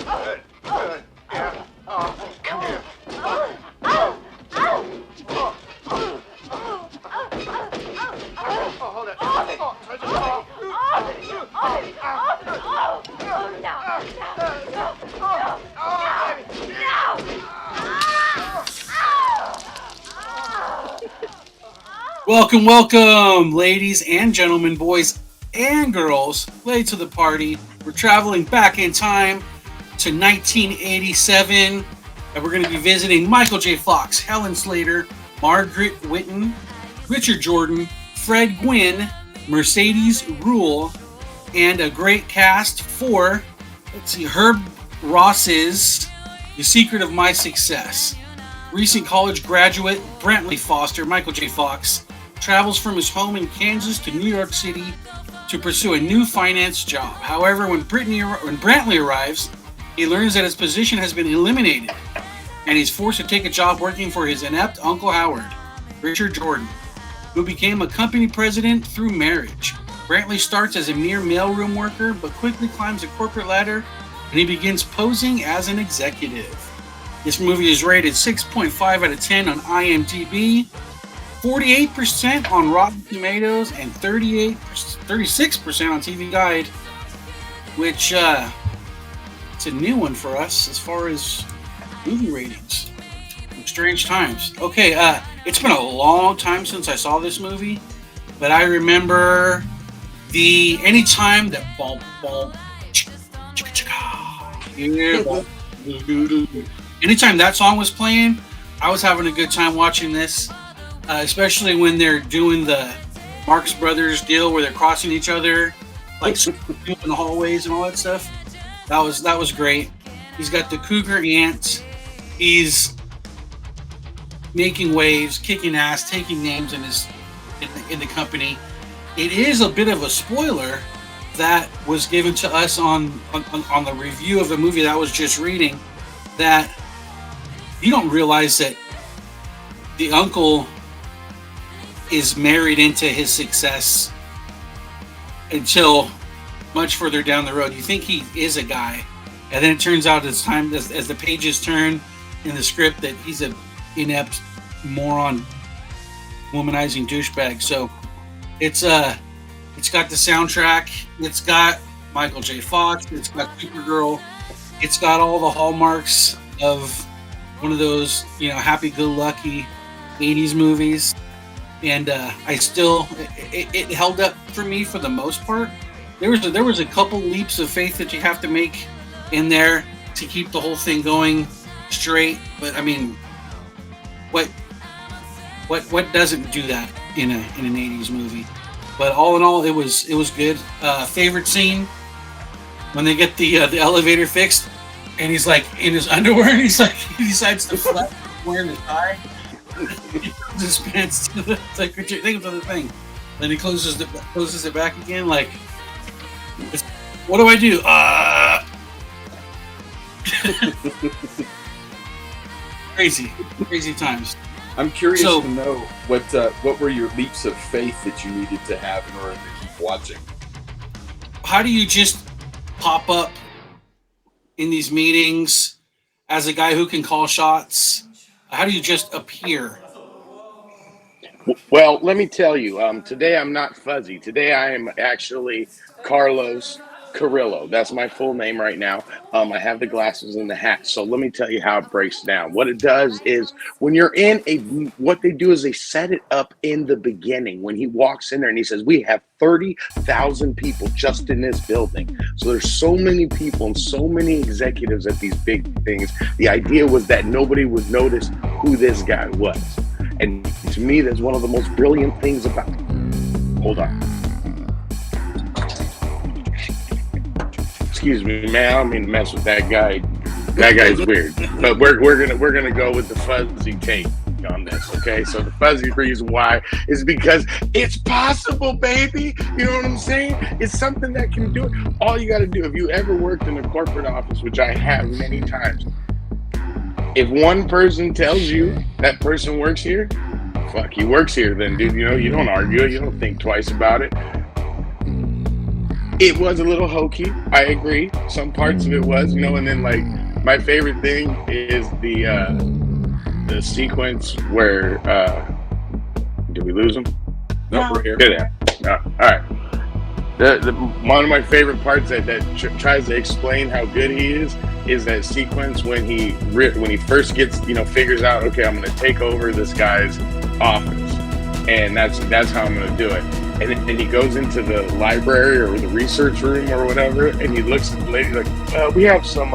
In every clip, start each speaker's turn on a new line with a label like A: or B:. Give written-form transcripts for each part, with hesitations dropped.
A: Good. Good. Yeah. Come here. Hold it. Try to
B: Welcome, welcome, ladies and gentlemen, boys and girls, late to the party. We're traveling back in time to 1987, and we're going to be visiting Michael J. Fox, Helen Slater, Margaret Whitten, Richard Jordan, Fred Gwynn, Mercedes Ruehl, and a great cast for, Herb Ross's The Secret of My Success. Recent college graduate Brantley Foster, Michael J. Fox, travels from his home in Kansas to New York City to pursue a new finance job. However, when Brantley arrives, he learns that his position has been eliminated, and he's forced to take a job working for his inept Uncle Howard, Richard Jordan, who became a company president through marriage. Brantley starts as a mere mailroom worker, but quickly climbs the corporate ladder, and he begins posing as an executive. This movie is rated 6.5 out of 10 on IMDb, 48% on Rotten Tomatoes, and 36% on TV Guide, which it's a new one for us as far as movie ratings. Strange times. Okay, it's been a long time since I saw this movie, but I remember anytime that boom, boom, chicka chicka, yeah, anytime that song was playing, I was having a good time watching this, especially when they're doing the Marx Brothers deal where they're crossing each other, like in the hallways and all that stuff. That was great. He's got the cougar aunt. He's making waves, kicking ass, taking names in the company. It is a bit of a spoiler that was given to us on the review of the movie that I was just reading, that you don't realize that the uncle is married into his success until much further down the road. You think he is a guy, and then it turns out as the pages turn in the script that he's an inept moron, womanizing douchebag. So it's got the soundtrack, it's got Michael J. Fox, it's got Supergirl, it's got all the hallmarks of one of those, happy-go-lucky 80s movies, and it held up for me for the most part. There was a couple leaps of faith that you have to make in there to keep the whole thing going straight, but I mean, what doesn't do that in an 80s movie? But all in all, it was good. Favorite scene when they get the elevator fixed, and he's like in his underwear, and he decides to flex wearing his tie. He pulls his pants to the thing. Then he closes it back again. Like, what do I do? Crazy times.
C: I'm curious to know what were your leaps of faith that you needed to have in order to keep watching.
B: How do you just pop up in these meetings as a guy who can call shots? How do you just appear?
D: Well, let me tell you, today I'm not fuzzy. Today I am actually Carlos Carrillo. That's my full name right now. I have the glasses and the hat. So let me tell you how it breaks down. What it does is when you're what they do is they set it up in the beginning. When he walks in there and he says, we have 30,000 people just in this building. So there's so many people and so many executives at these big things. The idea was that nobody would notice who this guy was. And to me, that's one of the most brilliant things about it. Hold on. Excuse me, man. I don't mean to mess with that guy. That guy's weird. But we're gonna go with the fuzzy take on this. Okay, so the fuzzy reason why is because it's possible, baby. You know what I'm saying? It's something that can do it. All you got to do, if you ever worked in a corporate office, which I have many times, if one person tells you that person works here, fuck, he works here. Then, dude, you don't argue it. You don't think twice about it. It was a little hokey. I agree. Some parts of it was, and then like my favorite thing is the sequence where did we lose him?
E: No.
D: We're here. Good. All right. The one of my favorite parts that tries to explain how good he is that sequence when he first gets figures out, okay, I'm going to take over this guy's office, and that's how I'm going to do it. And then he goes into the library or the research room or whatever, and he looks at the lady like, we have some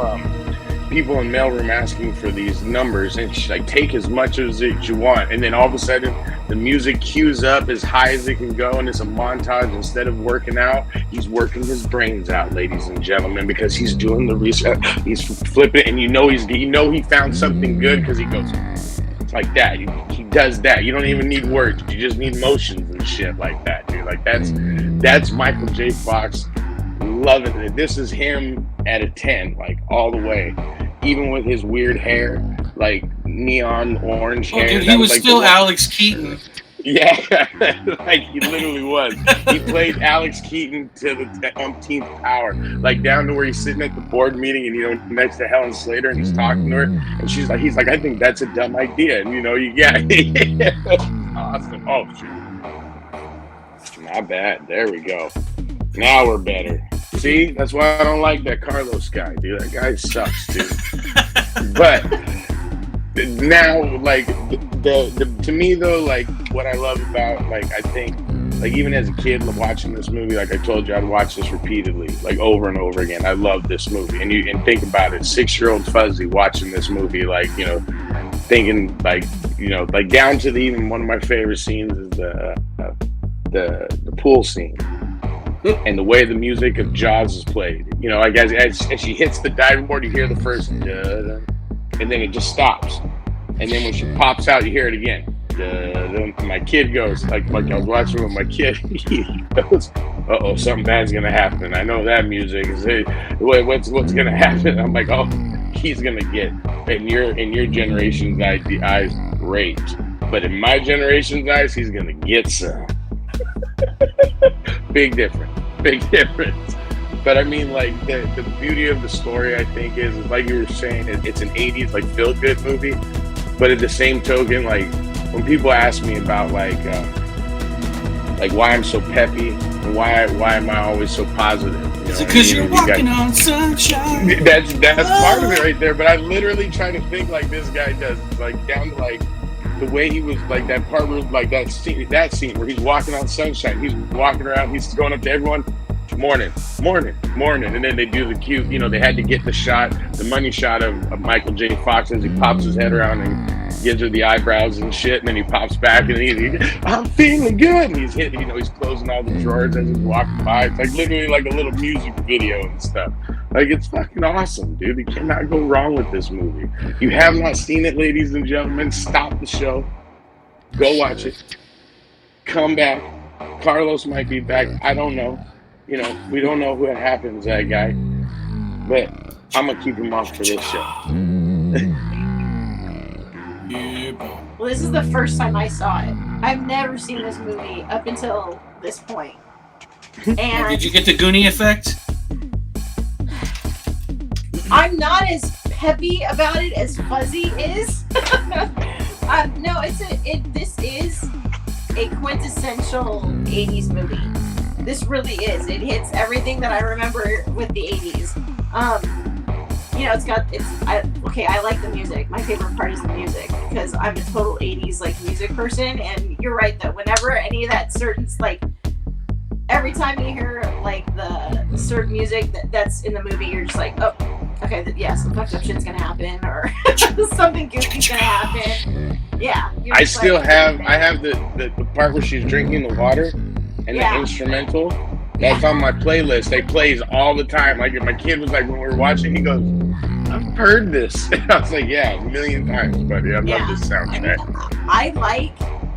D: people in mailroom asking for these numbers, and she's like, take as much as you want. And then all of a sudden the music cues up as high as it can go, and it's a montage. Instead of working out, he's working his brains out, ladies and gentlemen, because he's doing the research. He's flipping, and he found something good because he goes like that. He does that. You don't even need words. You just need motions and shit like that, dude. Like that's Michael J. Fox. Loving it. This is him at a 10, like all the way. Even with his weird hair, like neon orange hair.
B: Dude, he was like still Alex Keaton.
D: Yeah, like he literally was. He played Alex Keaton to the umpteenth power, like down to where he's sitting at the board meeting and next to Helen Slater, and he's talking to her, and he's like, I think that's a dumb idea, and awesome. Oh shoot, not bad. There we go. Now we're better. See, that's why I don't like that Carlos guy, dude. That guy sucks, dude. But now, like, to me though, like, what I love about, like, I think, like, even as a kid watching this movie, like I told you, I'd watch this repeatedly, like over and over again. I love this movie, and think about it, 6-year-old Fuzzy watching this movie, like, thinking, like, like down to even one of my favorite scenes is the pool scene. And the way the music of Jaws is played, like as she hits the diving board, you hear the first da-da, and then it just stops, and then when she pops out, you hear it again. Da-da. My kid goes like I was watching with my kid. He goes, "Uh-oh, something bad's gonna happen. I know that music is. What's gonna happen?" I'm like, "Oh, he's gonna get in your generation's eyes raped, but in my generation's eyes, he's gonna get some." Big difference. But I mean, like, the beauty of the story, I think, is like you were saying, it's an 80s like feel good movie. But at the same token, like when people ask me about like why I'm so peppy and why am I always so positive?
B: Is it because you're walking on sunshine?
D: That's part of it right there. But I literally try to think like this guy does, like down to like the way he was, like that part where like that scene where he's walking on sunshine, he's walking around, he's going up to everyone, morning, and then they do the cute, they had to get the money shot of Michael J. Fox as he pops his head around and gives her the eyebrows and shit, and then he pops back and I'm feeling good, and he's hitting, he's closing all the drawers as he's walking by. It's like literally like a little music video and stuff. Like, it's fucking awesome, dude. You cannot go wrong with this movie. You have not seen it, ladies and gentlemen, stop the show. Go watch it. Come back. Carlos might be back. I don't know. We don't know what happens to that guy. But I'm going to keep him off for this show.
E: Well, this is the first time I saw it. I've never seen this movie up until this point. And
B: did you get the Goonie effect?
E: I'm not as peppy about it as Fuzzy is. No, this is a quintessential 80s movie. This really is. It hits everything that I remember with the 80s. I like the music. My favorite part is the music because I'm a total 80s like music person, and you're right that whenever any of that certain like every time you hear like the certain music that's in the movie, you're just like, oh, okay, some fucked up shit's gonna happen, or something goofy's gonna happen. Yeah.
D: I have the part where she's drinking the water and the instrumental. That's on my playlist. They plays all the time. Like my kid was like, when we were watching, he goes, I've heard this. And I was like, yeah, a million times, buddy. I love this soundtrack.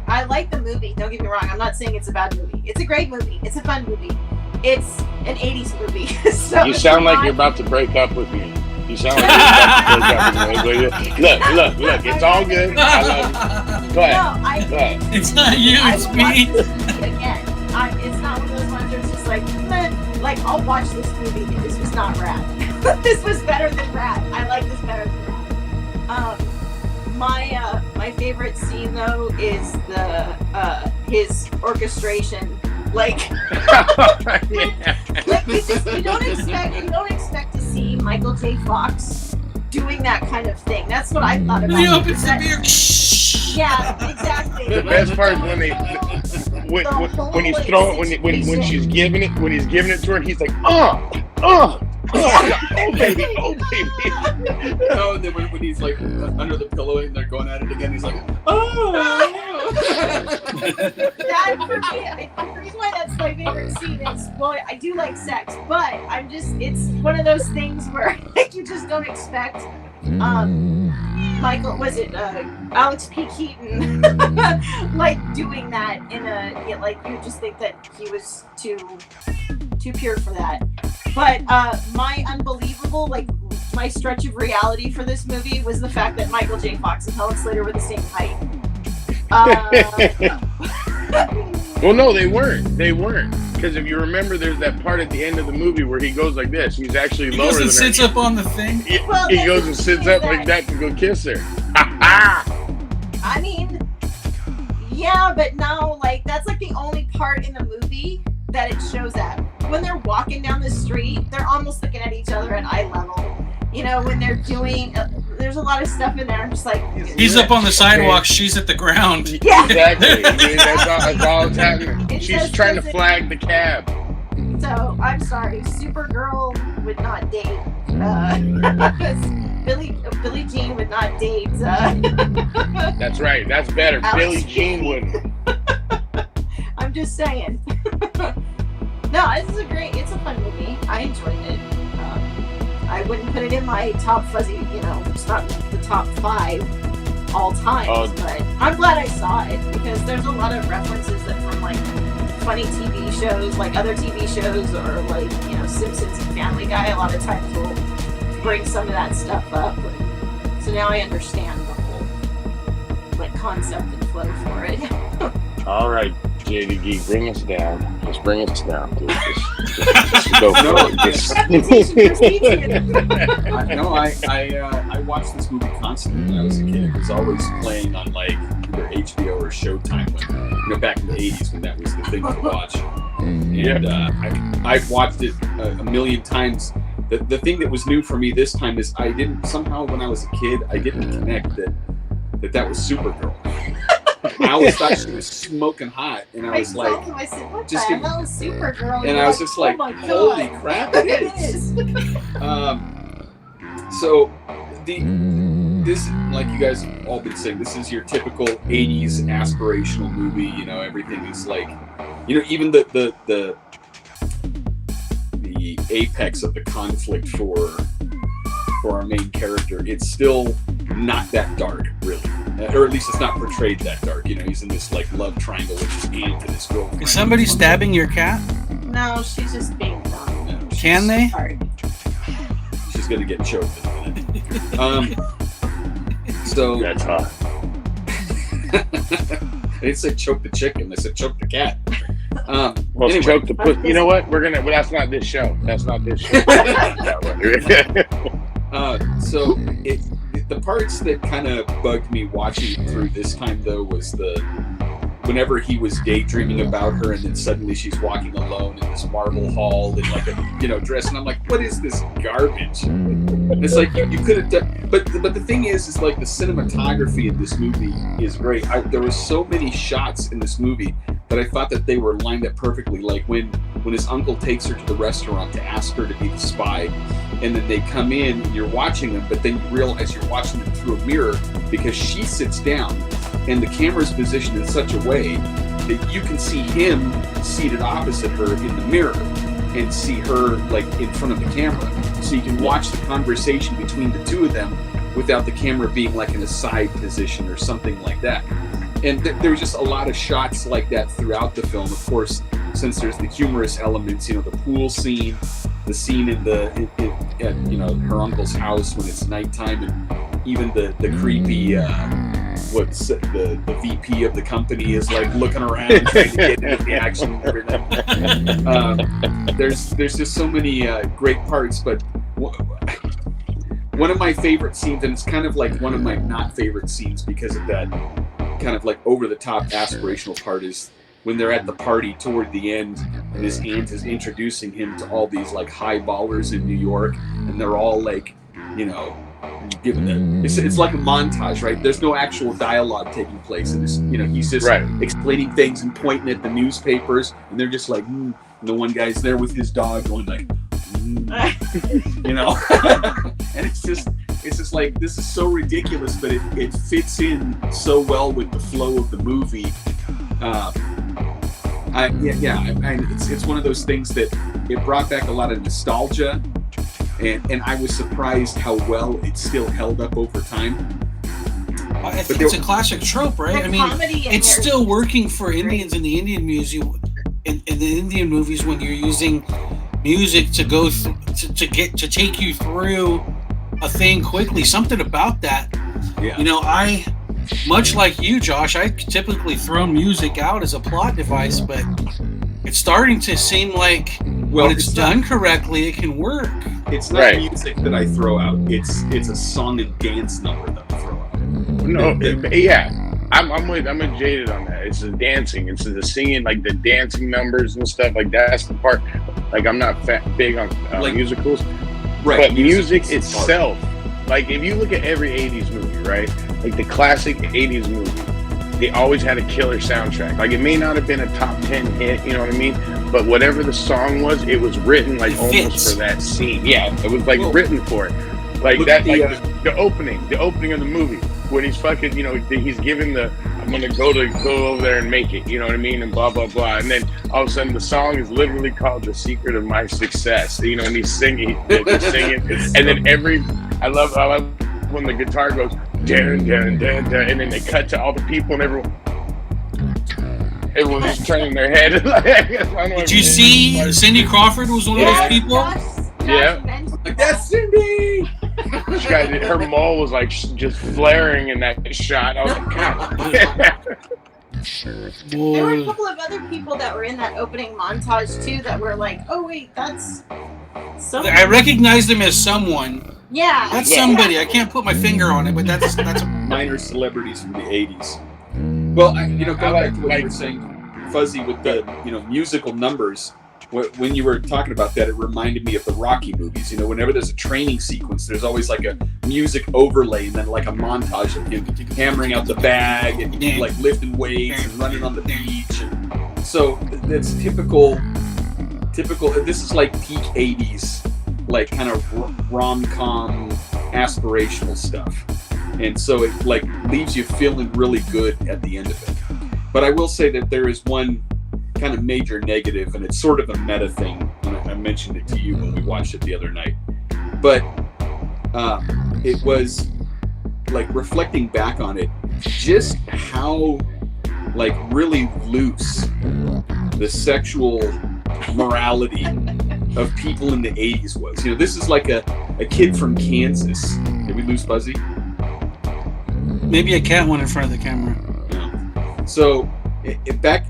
E: I like the movie. Don't get me wrong. I'm not saying it's a bad movie. It's a great movie. It's a fun movie. It's an 80s movie. So
D: you sound like you're about to break up with me. You sound like you're about to break up with me. Look. It's all good. I love you. Go ahead.
B: It's not you. It's me.
E: Again, it's not one of those ones where it's just like like, I'll watch this movie. This was not Rad. This was better than Rad. I like this better than Rad. My favorite scene though is the his orchestration. Like, like you don't expect to see Michael J. Fox doing that kind of thing. That's what I thought about.
B: He opens the beer.
E: Yeah, exactly.
D: The best part is when he's throwing when she's giving it to her, and he's like, oh baby.
C: Oh, and then when he's like under the pillow and they're going at it again, he's like, oh.
E: That for me, the reason why that's my favorite scene is, well, I do like sex, but it's one of those things where like you just don't expect. Michael, was it Alex P. Keaton, like doing that in like you just think that he was too pure for that. But my unbelievable, like my stretch of reality for this movie was the fact that Michael J. Fox and Helen Slater were the same height.
D: Well, no, they weren't. Because if you remember, there's that part at the end of the movie where he goes like this. He's actually lower than her.
B: He goes and sits up on the thing.
D: He goes and sits up like that to go kiss her.
E: I mean, yeah, but no, like that's like the only part in the movie that it shows that. When they're walking down the street, they're almost looking at each other at eye level. You know, when they're doing, there's a lot of stuff in there. I'm just like,
B: he's up on the sidewalk, she's at the ground.
E: Yeah,
D: exactly. That's all that's happening. She's trying to flag the cab.
E: So I'm sorry, Supergirl would not date. Billie Jean would not date.
D: That's right. That's better.
E: Alex
D: Billie Jean wouldn't.
E: I'm just saying. No, it's a fun movie. I enjoyed it. I wouldn't put it in my top fuzzy, it's not the top 5 all time, but I'm glad I saw it because there's a lot of references that from like funny TV shows, like other TV shows, or like, Simpsons and Family Guy, a lot of times will bring some of that stuff up. So now I understand the whole like concept and flow for it.
D: All right, JD Geek, bring us down. Just bring us down, dude. Just go for
C: I watched this movie constantly when I was a kid. It was always playing on like either HBO or Showtime when, back in the 80s when that was the thing to watch. And I've watched it a million times. The thing that was new for me this time is I didn't, somehow when I was a kid, I didn't connect that was Supergirl. I always thought she was smoking hot, and I was like,
E: I said, what
C: just
E: the hell is Supergirl?
C: And I was just like, holy crap, it is. So this, like you guys have all been saying, this is your typical 80s aspirational movie. Everything is like, even the apex of the conflict for our main character, it's still not that dark, really. Or at least it's not portrayed that dark. He's in this like love triangle with his aunt and his girlfriend.
B: Is somebody stabbing your cat?
E: No, she's just being dumb.
C: No,
B: Can they?
E: Sorry.
C: She's gonna get choked in a minute. So
D: That's hot.
C: They didn't say choke the chicken. They said choke the cat.
D: Well,
C: anyway.
D: choke the pussy. You know what? That's not this show. That's not this show.
C: So the parts that kind of bugged me watching it through this time though was whenever he was daydreaming about her and then suddenly she's walking alone in this marble hall in like a dress, and I'm like, what is this garbage? And it's like you could have done, but the thing is like the cinematography in this movie is great. There were so many shots in this movie that I thought that they were lined up perfectly. Like when his uncle takes her to the restaurant to ask her to be the spy, and then they come in and you're watching them, but then you realize you're watching them through a mirror because she sits down and the camera's positioned in such a way that you can see him seated opposite her in the mirror and see her like in front of the camera. So you can watch the conversation between the two of them without the camera being like in a side position or something like that. And there was just a lot of shots like that throughout the film. Of course, since there's the humorous elements, the pool scene, the scene in her uncle's house when it's nighttime, and even the creepy what's the VP of the company is like looking around trying to get into the action and everything. There's just so many great parts, but one of my favorite scenes, and it's kind of like one of my not favorite scenes because of that kind of like over the top aspirational part, is when they're at the party toward the end and his aunt is introducing him to all these like high ballers in New York, and they're all like, you know, given it's like a montage, right? There's no actual dialogue taking place, and he's just explaining things and pointing at the newspapers, and they're just like, and the one guy's there with his dog going like, you know, and it's just like, this is so ridiculous, but it fits in so well with the flow of the movie. It's one of those things that it brought back a lot of nostalgia, and I was surprised how well it still held up over time.
B: I think it's a classic trope, right? I mean, it's still working for Indians in the Indian music, in the Indian movies, when you're using music to go to take you through a thing quickly. Something about that. Yeah. You know, much like you, Josh, I typically throw music out as a plot device, but it's starting to seem like when it's done correctly, it can work.
C: It's not music that I throw out. It's a song and dance number that I throw out.
D: No, I'm jaded on that. It's the dancing, it's the singing, like the dancing numbers and stuff. Like that's the part. Like I'm not big on like musicals, right? But music itself, like if you look at every '80s movie, right? Like the classic '80s movie, they always had a killer soundtrack. Like it may not have been a top 10 hit, you know what I mean? But whatever the song was, it was written like almost for that scene. Yeah, it was like written for it. Like that, like the opening of the movie when he's fucking, you know, he's giving I'm gonna go over there and make it, you know what I mean, and blah blah blah, and then all of a sudden the song is literally called "The Secret of My Success," you know, and he's singing, and then I love when the guitar goes dun, dun, dun, dun, and then they cut to all the people and everyone's just turning their head.
B: Did you see Cindy Crawford was one of those people?
D: Yeah,
C: like, that's Cindy.
D: Her mole was like just flaring in that shot. I was like, God.
E: There were a couple of other people that were in that opening montage too that were like, oh wait, that's somebody.
B: I recognized him as someone.
E: Yeah,
B: that's somebody. I can't put my finger on it, but that's
C: minor celebrities from the '80s. Well, going back to what you were saying, Fuzzy, with the musical numbers. When you were talking about that, it reminded me of the Rocky movies. You know, whenever there's a training sequence, there's always like a music overlay and then like a montage of him hammering out the bag and like lifting weights and running on the beach. And so that's typical. This is like peak '80s, like kind of rom-com aspirational stuff, and so it like leaves you feeling really good at the end of it. But I will say that there is one kind of major negative, and it's sort of a meta thing, and I mentioned it to you when we watched it the other night, but it was like reflecting back on it, just how like really loose the sexual morality of people in the 80s was. You know, this is like a kid from Kansas. Did we lose Fuzzy?
B: Maybe a cat went in front of the camera.
C: No. So back,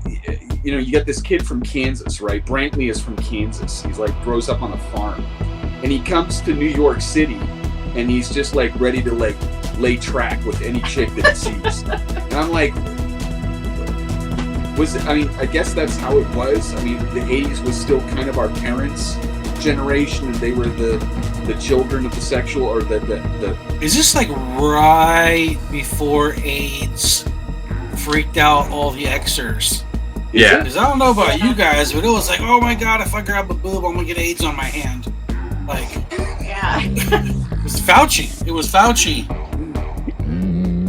C: you got this kid from Kansas, right? Brantley is from Kansas. He's like grows up on a farm, and he comes to New York City, and he's just like ready to like lay track with any chick that he sees. And I'm like, I guess that's how it was. I mean, the 80s was still kind of our parents' generation, and they were the children of the sexual, or the.
B: Is this like right before AIDS freaked out all the Xers?
D: Yeah.
B: Because I don't know about you guys, but it was like, oh my god, if I grab a boob, I'm gonna get AIDS on my hand. Like,
E: yeah.
B: It was Fauci.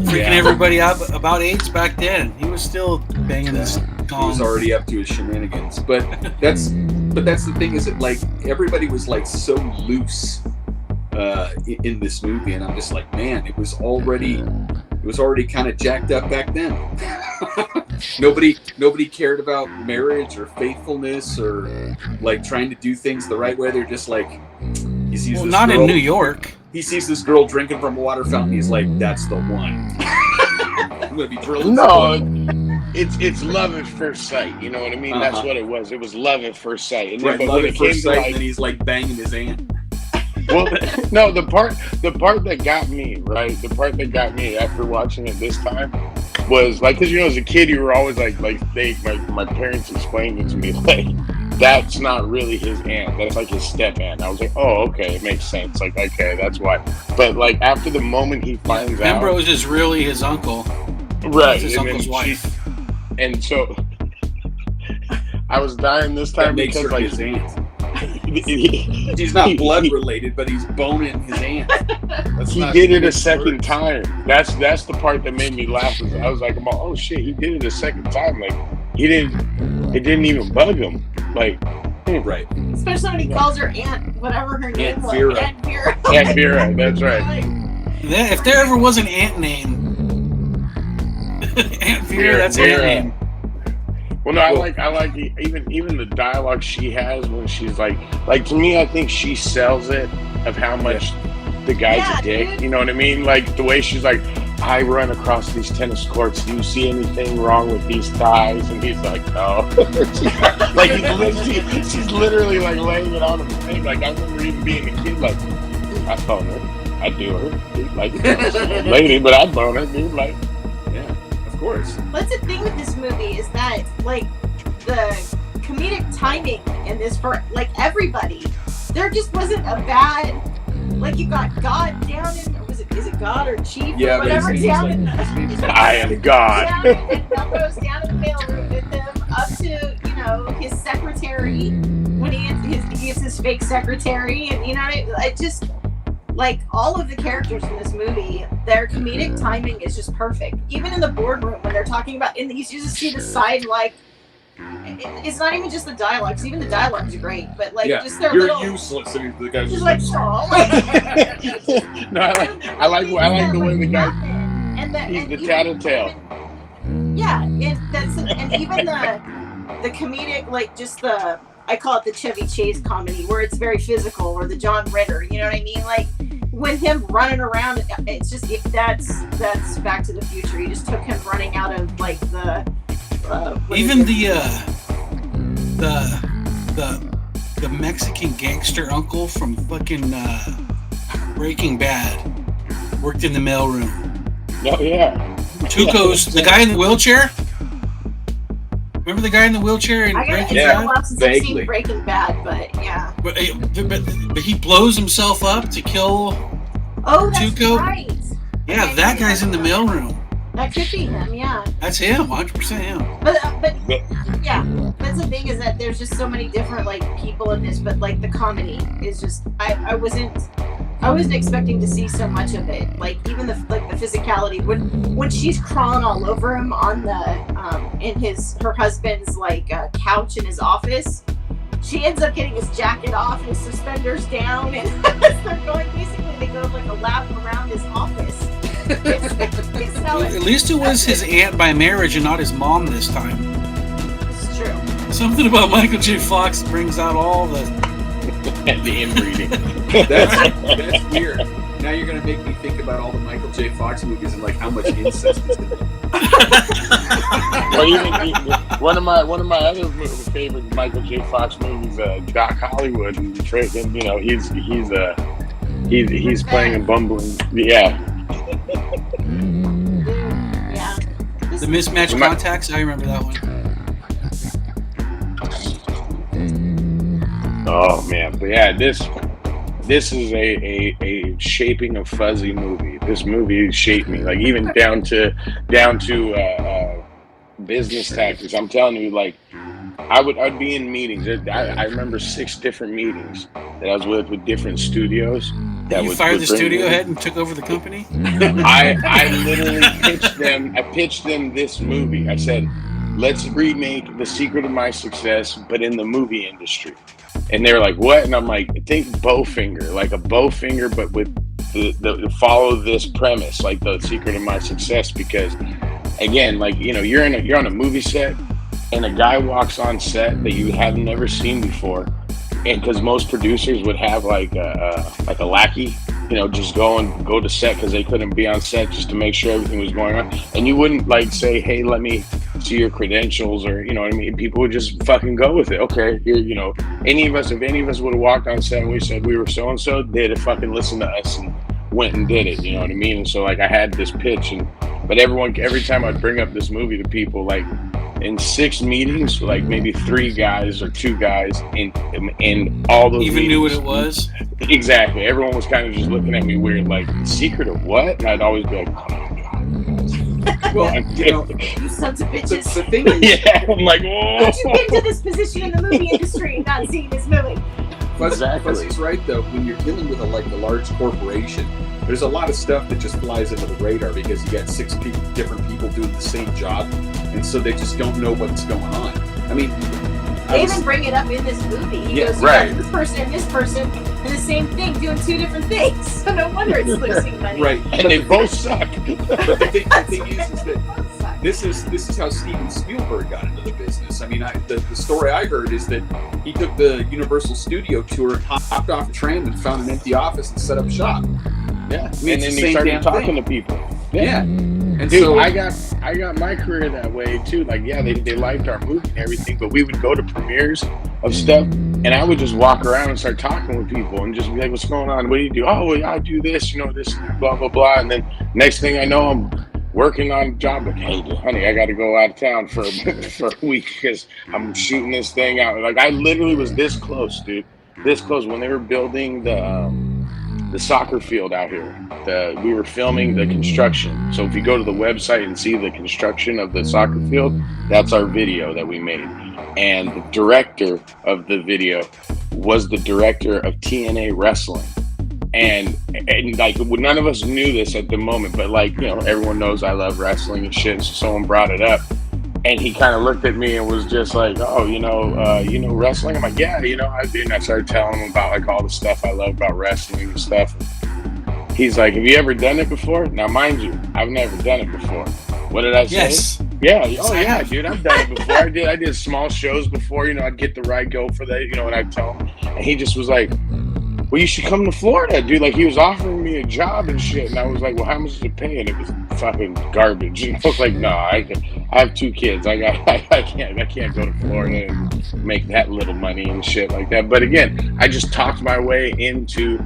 B: Freaking everybody out about AIDS back then. He was still banging this gong.
C: He was already up to his shenanigans. But that's the thing, is that like everybody was like so loose in this movie, and I'm just like, man, it was already kind of jacked up back then. Nobody cared about marriage or faithfulness or like trying to do things the right way. They're just like, he sees this
B: not
C: girl,
B: in New York.
C: He sees this girl drinking from a water fountain. He's like, that's the one. I'm gonna be drilling.
D: No, it's love at first sight. You know what I mean? That's
C: Uh-huh.
D: what it was. It was love at first sight. And
C: Right,
D: then, but
C: love
D: when
C: at
D: it came
C: first
D: to
C: sight,
D: like,
C: and then he's like banging his aunt.
D: well, no, the part that got me, right? The part that got me after watching it this time was like, because as a kid, you were always like my parents explained it to me like, that's not really his aunt. That's like his step aunt. I was like, oh, okay, it makes sense. Like, okay, that's why. But like after the moment he finds out,
B: Pembrose is really his uncle.
D: right?
B: It's his
D: And
B: uncle's
D: then
B: wife.
D: and so I was dying this
C: That
D: time
C: makes
D: because
C: her
D: like
C: his aunt.
D: he
C: She's not blood related, but he's boning his aunt. That's not
D: did it a
C: good
D: second
C: words.
D: time. That's the part that made me laugh. I was like, oh shit, he did it a second time. Like it didn't even bug him. Like,
C: Right.
E: Especially when he calls her Aunt, whatever her name was.
C: Vera.
E: Aunt Vera.
D: Aunt Vera, that's right.
B: If there ever was an ant name, Aunt Vera, that's an ant name.
D: Well, no, I like even the dialogue she has when she's like to me, I think she sells it of how much the guy's a dick.
E: Dude.
D: You know what I mean? Like the way she's like, I run across these tennis courts. Do you see anything wrong with these thighs? And he's like, no. Like she's literally like laying it on him. Like I remember even being a kid, like I phone her, I do her, dude, like she's a lady, but I phone her, dude, like.
C: Yeah. Of course.
E: What's the thing with this movie is that, like, the comedic timing in this for, like, everybody, there just wasn't a bad, like, you got God down in, is it God or Chief
C: Yeah,
E: or
C: but
E: whatever,
C: his
E: down
C: name's
E: in
C: like- his name's
D: I am God.
E: down in Melrose, down in the mailroom with him, up to, his secretary, when he gets his fake secretary, and, it just, like, all of the characters in this movie, their comedic timing is just perfect. Even in the boardroom, when they're talking about, and you just see the side, like, it's not even just the dialogue, 'cause even the dialogue's great, but, like, just their
C: You're
E: little,
C: useless. And the guy's
E: just
C: just
E: like,
C: like,
E: oh,
D: No, I like the way the guy. He's
E: and
D: the
E: even-
D: tattletale.
E: Yeah, and even the comedic, like, just the, I call it the Chevy Chase comedy, where it's very physical, or the John Ritter, you know what I mean? Like, when him running around, it's just, that's Back to the Future. He just took him running out of, like, the
B: Even the Mexican gangster uncle from fucking Breaking Bad worked in the mailroom.
D: Oh yeah.
B: Tuco's the guy in the wheelchair. Remember the guy in the wheelchair in
E: I gotta, it's
B: Breaking
E: been
B: Bad?
E: a while since I've
C: vaguely.
E: seen Breaking Bad, but yeah.
B: But he blows himself up to kill.
E: Oh, that's
B: Tuco?
E: right.
B: Yeah,
E: Okay,
B: that guy's in the mailroom.
E: That could be him, yeah.
B: That's him, 100% him.
E: But yeah, that's the thing, is that there's just so many different, like, people in this, but, like, the comedy is just, I wasn't expecting to see so much of it. Like, even the physicality when she's crawling all over him on the in her husband's, like, couch in his office. She ends up getting his jacket off, his suspenders down, and they're going, basically they go like a lap around his office. It's how
B: At least it was his aunt by marriage and not his mom this time.
E: It's true.
B: Something about Michael J. Fox brings out all the.
D: The inbreeding.
C: that's weird. Now you're gonna make me think about all the Michael J. Fox movies and like how much incest is in them.
D: Well, even one of my other favorite Michael J. Fox movies, Doc Hollywood, and Detroit, and he's playing a bumbling. Yeah.
E: Yeah.
B: The mismatched contacts. I remember that one.
D: Oh man, but yeah, this is a shaping of fuzzy movie. This movie shaped me, like even down to business tactics. I'm telling you, like I'd be in meetings. I remember 6 different meetings that I was with different studios.
B: You fired the studio head and took over the company?
D: I literally pitched them this movie. I said, let's remake The Secret of My Success, but in the movie industry. And they were like, what? And I'm like, think Bowfinger, like a Bowfinger, but with the follow this premise, like The Secret of My Success, because again, like, you're on a movie set and a guy walks on set that you have never seen before. And because most producers would have like a lackey, just go to set because they couldn't be on set just to make sure everything was going on. And you wouldn't like say, hey, let me see your credentials, or what I mean. People would just fucking go with it. Okay, here, if any of us would have walked on set and we said we were so and so, they'd have fucking listened to us and went and did it. You know what I mean? And so like I had this pitch, but every time I'd bring up this movie to people, like in 6 meetings, like maybe 3 guys or 2 guys in all those
B: even
D: meetings,
B: knew what it was.
D: Exactly. Everyone was kind of just looking at me weird, like, secret of what? And I'd always be like, oh my God.
C: Well,
E: You sons of bitches.
C: the thing is,
D: yeah, I'm like, whoa.
E: How'd you get into this position in the movie industry and not seeing this movie?
C: Fuzzy's right though. When you're dealing with a large corporation, there's a lot of stuff that just flies under the radar because you got 6 different people doing the same job, and so they just don't know what's going on. I mean,
E: They even bring it up in this movie. He goes, you
D: right.
E: got this person and this person, and the same thing, doing 2 different things. So no wonder it's losing money.
C: right.
D: And they both suck.
C: But the thing is that this is how Steven Spielberg got into the business. I mean, the story I heard is that he took the Universal Studio tour, hopped off a train, and found an empty office and set up shop.
D: Yeah,
C: I mean,
D: and then
C: it's the
D: he
C: same
D: started
C: damn
D: talking
C: thing.
D: to people.
C: Yeah. And
D: Dude,
C: so
D: I got my career that way too. Like, yeah, they liked our movie and everything, but we would go to premieres of stuff, and I would just walk around and start talking with people and just be like, "What's going on? What do you do? Oh, well, I do this, this, blah blah blah." And then next thing I know, I'm working on a job. Like, hey, honey, I got to go out of town for a week because I'm shooting this thing out. Like, I literally was this close, dude. This close when they were building the soccer field out here. We were filming the construction. So if you go to the website and see the construction of the soccer field, that's our video that we made. And the director of the video was the director of TNA Wrestling. And like, none of us knew this at the moment, but like, everyone knows I love wrestling and shit. So someone brought it up. And he kind of looked at me and was just like, "Oh, wrestling?" I'm like, "Yeah, I do." And I started telling him about like all the stuff I love about wrestling and stuff. He's like, "Have you ever done it before?" Now, mind you, I've never done it before. What did I say?
B: Yes.
D: Yeah. Oh, yeah, dude, I've done it before. I did small shows before. I'd get the right go for that. And I'd tell him, and he just was like, "Well, you should come to Florida, dude." Like, he was offering me a job and shit, and I was like, "Well, how much is it paying?" It was fucking garbage. And I was like, "No, I have 2 kids. I can't go to Florida and make that little money and shit like that." But again, I just talked my way into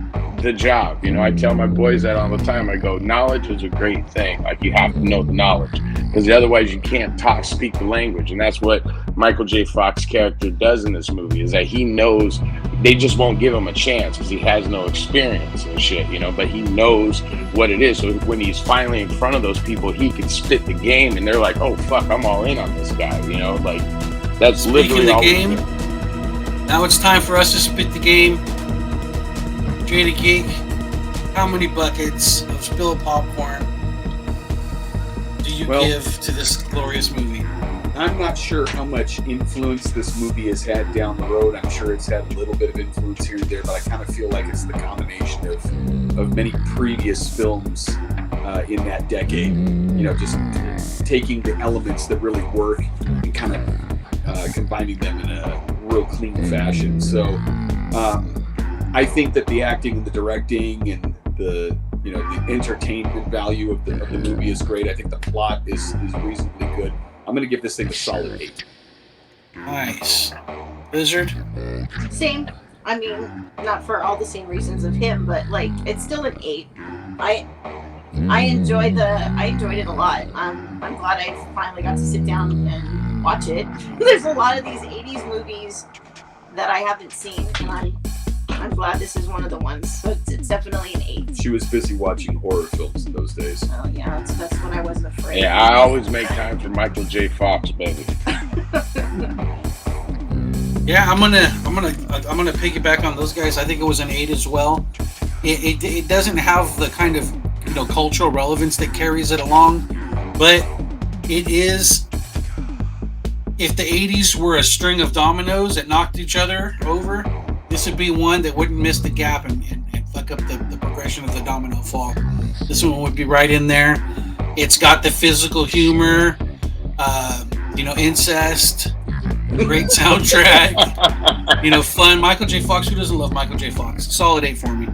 D: the job. I tell my boys that all the time. I go, knowledge is a great thing. Like, you have to know the knowledge, because otherwise you can't speak the language. And that's what Michael J. Fox's character does in this movie, is that he knows they just won't give him a chance because he has no experience and shit, but he knows what it is. So when he's finally in front of those people, he can spit the game, and they're like, "Oh fuck, I'm all in on this guy." Like, that's literally
B: Speaking of
D: all
B: the game, now it's time for us to spit the game. Jada Geek, how many buckets of spilled popcorn do you give to this glorious movie?
C: I'm not sure how much influence this movie has had down the road. I'm sure it's had a little bit of influence here and there, but I kind of feel like it's the combination of many previous films in that decade. Just taking the elements that really work and kind of combining them in a real clean fashion. So I think that the acting and the directing and the entertainment value of the movie is great. I think the plot is reasonably good. I'm going to give this thing a solid 8.
B: Nice. Blizzard?
E: Same. I mean, not for all the same reasons of him, but like, it's still an 8. I enjoyed it a lot. I'm glad I finally got to sit down and watch it. There's a lot of these 80s movies that I haven't seen, and I'm glad this is one of the ones. So it's definitely an 8.
C: She was busy watching horror films in those days.
E: Oh yeah, that's when I wasn't afraid.
D: Yeah, I always make time for Michael J. Fox, baby.
B: Yeah, I'm gonna piggyback on those guys. I think it was an 8 as well. It doesn't have the kind of cultural relevance that carries it along, but it is. If the 80s were a string of dominoes that knocked each other over, this would be one that wouldn't miss the gap and fuck up the progression of the domino fall. This one would be right in there. It's got the physical humor, incest, great soundtrack, fun. Michael J. Fox, who doesn't love Michael J. Fox? Solid 8 for me.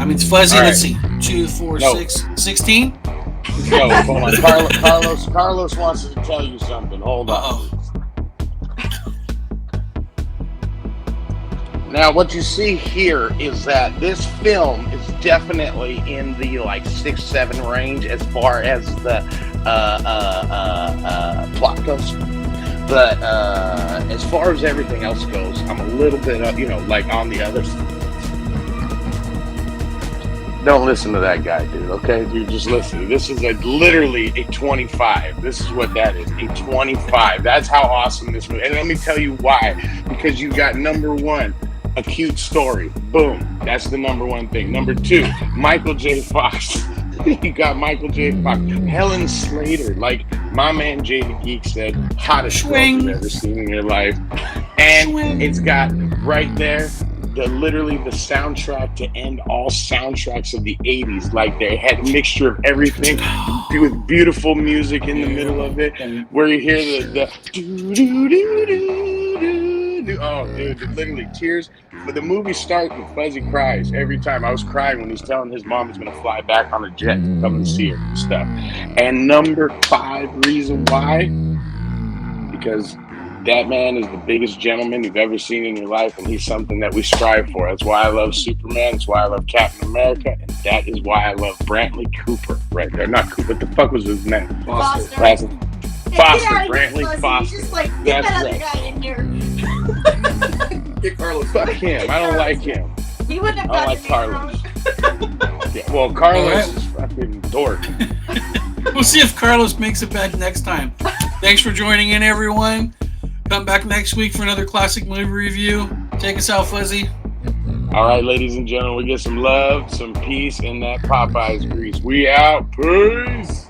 B: I mean, it's fuzzy.
D: All
B: Let's
D: right.
B: see. 2, 4,
D: No.
B: 6, 16?
D: No, hold on. Carlos wants to tell you something. Hold on.
B: Uh-oh.
D: Now, what you see here is that this film is definitely in the like 6-7 range as far as the plot goes. But as far as everything else goes, I'm a little bit, like on the other side. Don't listen to that guy, dude. Okay, dude, just listen. This is literally a 25. This is what that is, a 25. That's how awesome this movie. And let me tell you why. Because you got number one, a cute story. Boom. That's the number one thing. Number two, Michael J. Fox. You got Michael J. Fox. Helen Slater, like my man Jay the Geek said, hottest girl you've ever seen in your life. And it's got right there literally the soundtrack to end all soundtracks of the 80s. Like they had a mixture of everything with beautiful music in the middle of it, where you hear the do do do do do. Oh, dude, literally tears. But the movie starts with Fuzzy cries every time. I was crying when he's telling his mom he's gonna fly back on a jet to come and see her and stuff. And number 5 reason why, because that man is the biggest gentleman you've ever seen in your life, and he's something that we strive for. That's why I love Superman. That's why I love Captain America, and that is why I love Brantley Cooper right there. Not Cooper. What the fuck was his name?
E: Foster.
D: Foster.
E: Brantley
D: Foster.
E: Just like get
D: That's
E: that other
D: right.
E: guy in here.
C: Get Carlos.
D: Fuck him. I don't like him.
E: He wouldn't have
D: I
E: gotten
D: don't like Carlos. Yeah, well, Carlos is fucking dork.
B: We'll see if Carlos makes it back next time. Thanks for joining in, everyone. Come back next week for another classic movie review. Take us out, Fuzzy.
D: All right, ladies and gentlemen, we get some love, some peace, and that Popeyes grease. We out. Peace.